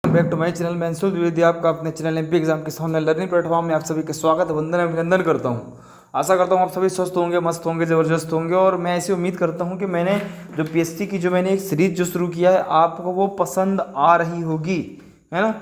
Back to my channel. मैं अंशुल द्विवेदी आपका अपने चैनल एमपी एग्जाम के सामने लर्निंग प्लेटफॉर्म में आप सभी का स्वागत वंदन अभिनंदन करता हूं। आशा करता हूं आप सभी स्वस्थ होंगे, मस्त होंगे, ज़बरदस्त होंगे। और मैं ऐसी उम्मीद करता हूं कि मैंने जो पीएससी की मैंने एक सीरीज जो शुरू किया है आपको वो पसंद आ रही होगी, है ना।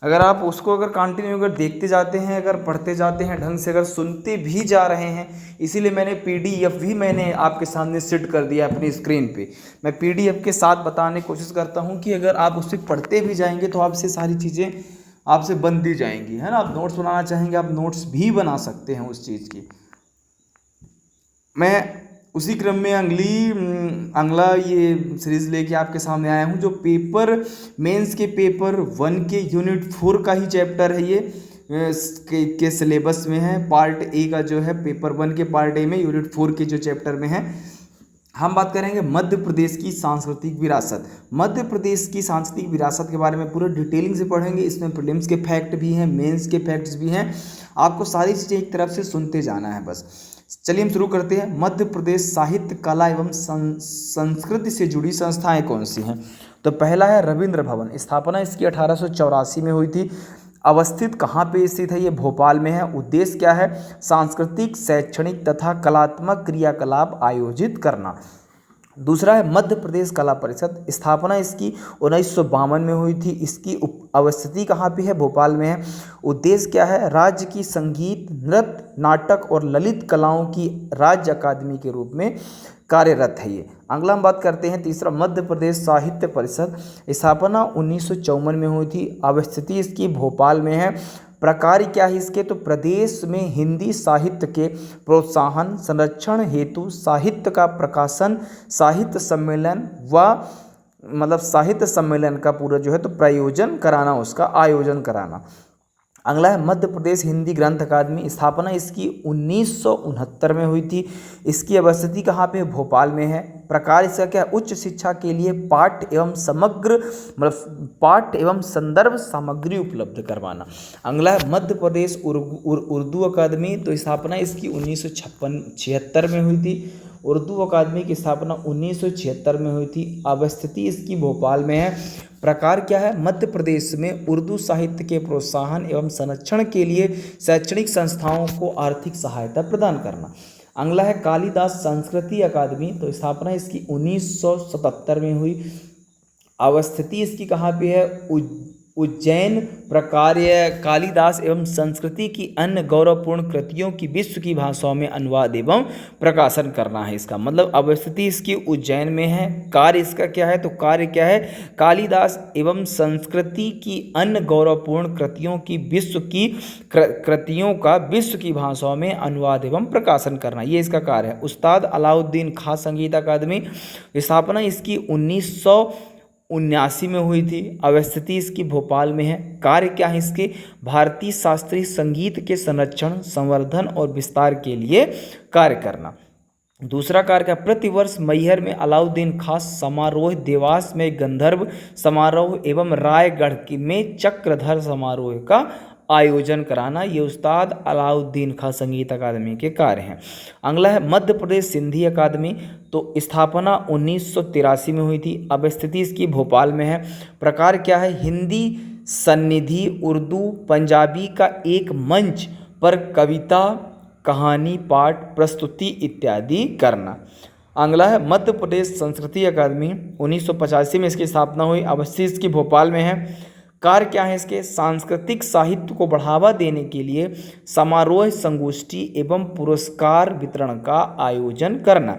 अगर आप उसको कंटिन्यू देखते जाते हैं, अगर पढ़ते जाते हैं ढंग से, अगर सुनते भी जा रहे हैं, इसीलिए मैंने पीडीएफ भी मैंने आपके सामने सेट कर दिया अपनी स्क्रीन पे। मैं पीडीएफ के साथ बताने की कोशिश करता हूं कि अगर आप उससे पढ़ते भी जाएंगे तो आपसे सारी चीज़ें आपसे बनती जाएंगी, है ना। आप नोट्स बनाना चाहेंगे, आप नोट्स भी बना सकते हैं उस चीज़ की। मैं उसी क्रम में अगला ये सीरीज़ लेके आपके सामने आया हूँ, जो पेपर मेंस के पेपर 1 के यूनिट 4 का ही चैप्टर है। ये के सिलेबस में है, पार्ट ए का जो है, पेपर 1 के पार्ट ए में यूनिट 4 के जो चैप्टर में है। हम बात करेंगे मध्य प्रदेश की सांस्कृतिक विरासत। मध्य प्रदेश की सांस्कृतिक विरासत के बारे में पूरे डिटेलिंग से पढ़ेंगे। इसमें प्रीलिम्स के फैक्ट भी हैं, मेंस के फैक्ट्स भी हैं। आपको सारी चीज़ें एक तरफ से सुनते जाना है बस। चलिए हम शुरू करते हैं। मध्य प्रदेश साहित्य, कला एवं संस्कृति से जुड़ी संस्थाएं कौन सी हैं? तो पहला है रविंद्र भवन। स्थापना इसकी 1884 में हुई थी। अवस्थित कहाँ पे स्थित है? ये भोपाल में है। उद्देश्य क्या है? सांस्कृतिक, शैक्षणिक तथा कलात्मक क्रियाकलाप आयोजित करना। दूसरा है मध्य प्रदेश कला परिषद। स्थापना इसकी 1952 में हुई थी। इसकी अवस्थिति कहाँ पे है? भोपाल में है। उद्देश्य क्या है? राज्य की संगीत, नृत्य, नाटक और ललित कलाओं की राज्य अकादमी के रूप में कार्यरत है ये। अगला हम बात करते हैं तीसरा, मध्य प्रदेश साहित्य परिषद। स्थापना 1954 में हुई थी। अवस्थिति इसकी भोपाल में है। प्रकार क्या है इसके? तो प्रदेश में हिंदी साहित्य के प्रोत्साहन, संरक्षण हेतु साहित्य का प्रकाशन, साहित्य सम्मेलन साहित्य सम्मेलन का पूरा जो है तो प्रायोजन कराना, उसका आयोजन कराना। अगला है मध्य प्रदेश हिंदी ग्रंथ अकादमी। स्थापना इसकी 1969 में हुई थी। इसकी अवस्थिति कहाँ पे? भोपाल में है। प्रकार इसका क्या है? उच्च शिक्षा के लिए पाठ्य एवं पाठ्य एवं संदर्भ सामग्री उपलब्ध करवाना। अगला है मध्य प्रदेश उर्दू अकादमी। तो स्थापना इसकी 1976 में हुई थी। उर्दू अकादमी की स्थापना 1976 में हुई थी। अवस्थिति इसकी भोपाल में है। प्रकार क्या है? मध्य प्रदेश में उर्दू साहित्य के प्रोत्साहन एवं संरक्षण के लिए शैक्षणिक संस्थाओं को आर्थिक सहायता प्रदान करना। अगला है कालिदास संस्कृति अकादमी। तो स्थापना इसकी 1977 में हुई। अवस्थिति इसकी कहाँ पे है? उज्जैन। प्रकार कालिदास एवं संस्कृति की अन्य गौरवपूर्ण कृतियों की विश्व की भाषाओं में अनुवाद एवं प्रकाशन करना है इसका मतलब। अवस्थिति इसकी उज्जैन में है। कार्य इसका क्या है? तो कार्य क्या है? कालिदास एवं संस्कृति की अन्य गौरवपूर्ण कृतियों का विश्व की भाषाओं में अनुवाद एवं प्रकाशन करना, ये इसका कार्य है। उस्ताद अलाउद्दीन खां संगीत अकादमी। स्थापना इसकी 1979 में हुई थी। अवस्थिति इसकी भोपाल में है। कार्य क्या है इसके? भारतीय शास्त्रीय संगीत के संरक्षण, संवर्धन और विस्तार के लिए कार्य करना। दूसरा कार्य क्या? प्रतिवर्ष मैहर में अलाउद्दीन खास समारोह, देवास में गंधर्व समारोह एवं रायगढ़ में चक्रधर समारोह का आयोजन कराना, ये उस्ताद अलाउद्दीन खां संगीत अकादमी के कार्य हैं। अगला है मध्य प्रदेश सिंधी अकादमी। तो स्थापना 1983 में हुई थी। अवस्थिति इसकी भोपाल में है। प्रकार क्या है? हिंदी सन्निधि, उर्दू, पंजाबी का एक मंच पर कविता, कहानी, पाठ, प्रस्तुति इत्यादि करना। अगला है मध्य प्रदेश संस्कृति अकादमी। 1985 में इसकी स्थापना हुई। अवस्थिति इसकी भोपाल में है। कार्य क्या है इसके? सांस्कृतिक साहित्य को बढ़ावा देने के लिए समारोह, संगोष्ठी एवं पुरस्कार वितरण का आयोजन करना।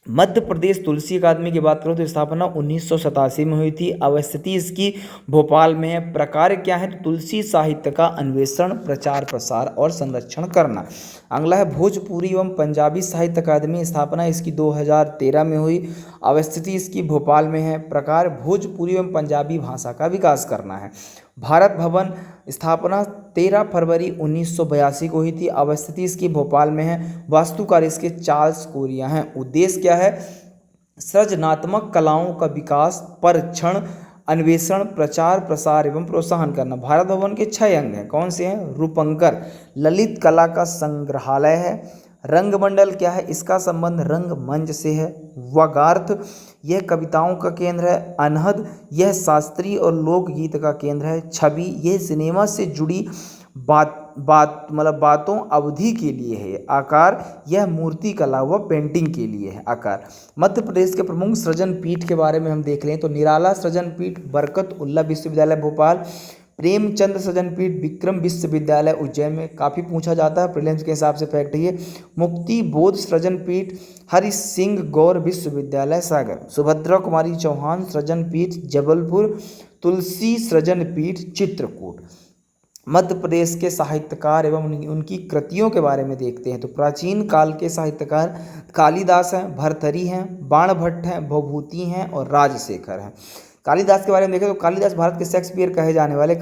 मध्य प्रदेश तुलसी अकादमी की बात करो तो स्थापना 1987 में हुई थी। अवस्थिति इसकी भोपाल में है। प्रकार क्या है? तुलसी साहित्य का अन्वेषण, प्रचार, प्रसार और संरक्षण करना। अगला है भोजपुरी एवं पंजाबी साहित्य अकादमी। स्थापना इसकी 2013 में हुई। अवस्थिति इसकी भोपाल में है। प्रकार भोजपुरी एवं पंजाबी भाषा का विकास करना है। भारत भवन। स्थापना 13 फरवरी 1982 को हुई थी। अवस्थिति इसकी भोपाल में है। वास्तुकार इसके चार्ल्स कोरिया हैं। उद्देश्य क्या है? सृजनात्मक कलाओं का विकास, परीक्षण, अन्वेषण, प्रचार, प्रसार एवं प्रोत्साहन करना। भारत भवन के 6 अंग हैं। कौन से हैं? रूपंकर ललित कला का संग्रहालय है। रंगमंडल क्या है? इसका संबंध रंगमंच से है। वगार्थ यह कविताओं का केंद्र है। अनहद यह शास्त्रीय और लोकगीत का केंद्र है। छवि यह सिनेमा से जुड़ी बातों अवधि के लिए है। आकार यह मूर्ति कला व पेंटिंग के लिए है। आकार मध्य प्रदेश के प्रमुख सृजन पीठ के बारे में हम देख लें तो निराला सृजन पीठ बरकत उल्ला विश्वविद्यालय भोपाल, प्रेमचंद सृजन पीठ विक्रम विश्वविद्यालय उज्जैन में काफ़ी पूछा जाता है प्रीलिम्स के हिसाब से फैक्ट है। मुक्ति बोध सृजन पीठ हरि सिंह गौर विश्वविद्यालय सागर, सुभद्रा कुमारी चौहान सृजन पीठ जबलपुर, तुलसी सृजन पीठ चित्रकूट। मध्य प्रदेश के साहित्यकार एवं उनकी कृतियों के बारे में देखते हैं तो प्राचीन काल के साहित्यकार कालिदास हैं, भर्तृहरि हैं, बाणभट्ट हैं, भवभूति हैं और राजशेखर हैं। कालिदास के बारे में देखें तो कालिदास भारत के शेक्सपियर कहे जाने वाले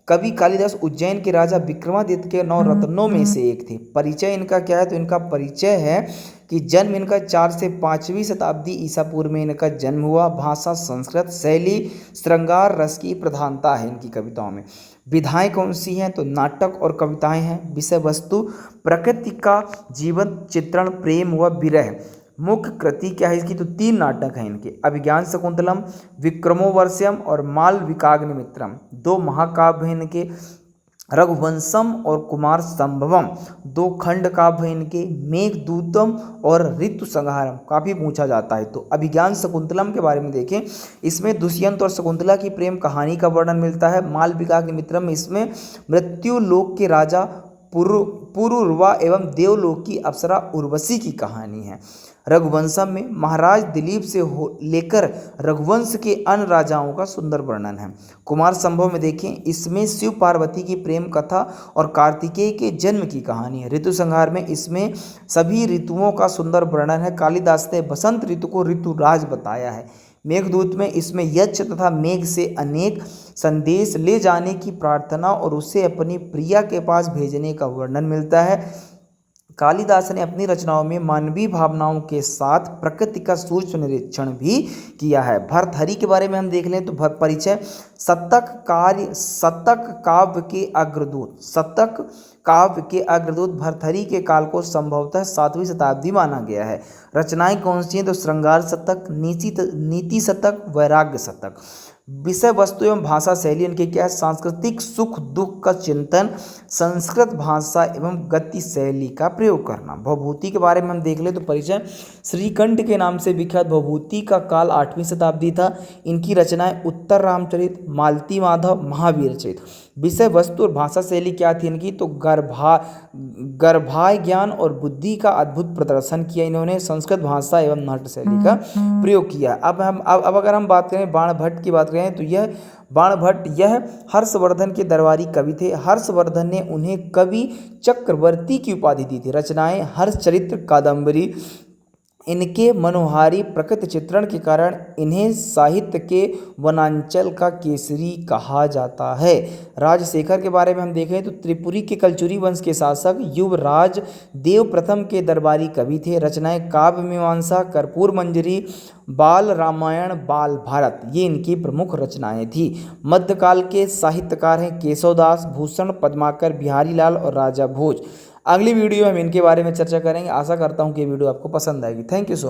कवि कालिदास उज्जैन के राजा विक्रमादित्य के 9 रत्नों में से एक थे। परिचय इनका क्या है तो इनका परिचय है कि जन्म इनका 4 से 5वीं शताब्दी ईसा पूर्व में इनका जन्म हुआ। भाषा संस्कृत, शैली श्रृंगार रस की प्रधानता है इनकी कविताओं में। विधाएं कौन सी हैं तो नाटक और कविताएं हैं। विषय वस्तु प्रकृति का जीवन चित्रण, प्रेम व विरह। मुख्य कृति क्या है इसकी तो 3 नाटक हैं इनके, अभिज्ञान शकुंतलम, विक्रमोर्वश्यम और मालविकाग्निमित्रम। 2 महाकाव्य हैं इनके, रघुवंशम और कुमार संभवम। 2 खंड काव्य इनके, मेघदूतम और ऋतु संहारम, काफ़ी पूछा जाता है। तो अभिज्ञान शकुंतलम के बारे में देखें, इसमें दुष्यंत और शकुंतला की प्रेम कहानी का वर्णन मिलता है। मालविकाग्निमित्रम में इसमें मृत्यु लोक के राजा पुरुरवा एवं देवलोक की अप्सरा उर्वशी की कहानी है। रघुवंशम में महाराज दिलीप से लेकर रघुवंश के अन्य राजाओं का सुंदर वर्णन है। कुमार संभव में देखें, इसमें शिव पार्वती की प्रेम कथा और कार्तिकेय के जन्म की कहानी है। ऋतु संहार में इसमें सभी ऋतुओं का सुंदर वर्णन है। कालिदास ने बसंत ऋतु को ऋतुराज बताया है। मेघदूत में इसमें यक्ष तथा मेघ से अनेक संदेश ले जाने की प्रार्थना और उसे अपनी प्रिया के पास भेजने का वर्णन मिलता है। कालिदास ने अपनी रचनाओं में मानवीय भावनाओं के साथ प्रकृति का सूक्ष्म निरीक्षण भी किया है। भर्तृहरि के बारे में हम देख लें तो परिचय शतक काव्य के अग्रदूत, शतक काव्य के अग्रदूत भर्तृहरि के काल को संभवतः 7वीं शताब्दी माना गया है। रचनाएं कौन सी हैं तो श्रृंगार शतक, नीति शतक, वैराग्य शतक। विषय वस्तु एवं भाषा शैली इनके क्या है, सांस्कृतिक सुख दुख का चिंतन, संस्कृत भाषा एवं गति शैली का प्रयोग करना। भवभूति के बारे में हम देख ले तो परिचय श्रीकंठ के नाम से विख्यात भवभूति का काल 8वीं शताब्दी था। इनकी रचनाएं उत्तर रामचरित, मालती माधव, महावीर चरित। विषय वस्तु और भाषा शैली क्या थी इनकी तो गर्भाय ज्ञान और बुद्धि का अद्भुत प्रदर्शन किया इन्होंने। संस्कृत भाषा एवं नाट्य शैली का प्रयोग किया। अब अगर हम बात करें बाणभट्ट की बात करें तो यह बाणभट्ट यह हर्षवर्धन के दरबारी कवि थे। हर्षवर्धन ने उन्हें कवि चक्रवर्ती की उपाधि दी थी। रचनाएं हर्षचरित्र, कादंबरी। इनके मनोहारी प्रकृति चित्रण के कारण इन्हें साहित्य के वनांचल का केसरी कहा जाता है। राजशेखर के बारे में हम देखें तो त्रिपुरी के कलचुरी वंश के शासक युवराज देव प्रथम के दरबारी कवि थे। रचनाएं काव्य मीमांसा, कर्पूर मंजरी, बाल रामायण, बाल भारत, ये इनकी प्रमुख रचनाएं थी। मध्यकाल के साहित्यकार हैं केशवदास, भूषण, पद्माकर, बिहारी लाल और राजा भोज। अगली वीडियो में हम इनके बारे में चर्चा करेंगे। आशा करता हूँ कि ये वीडियो आपको पसंद आएगी। Thank you so much.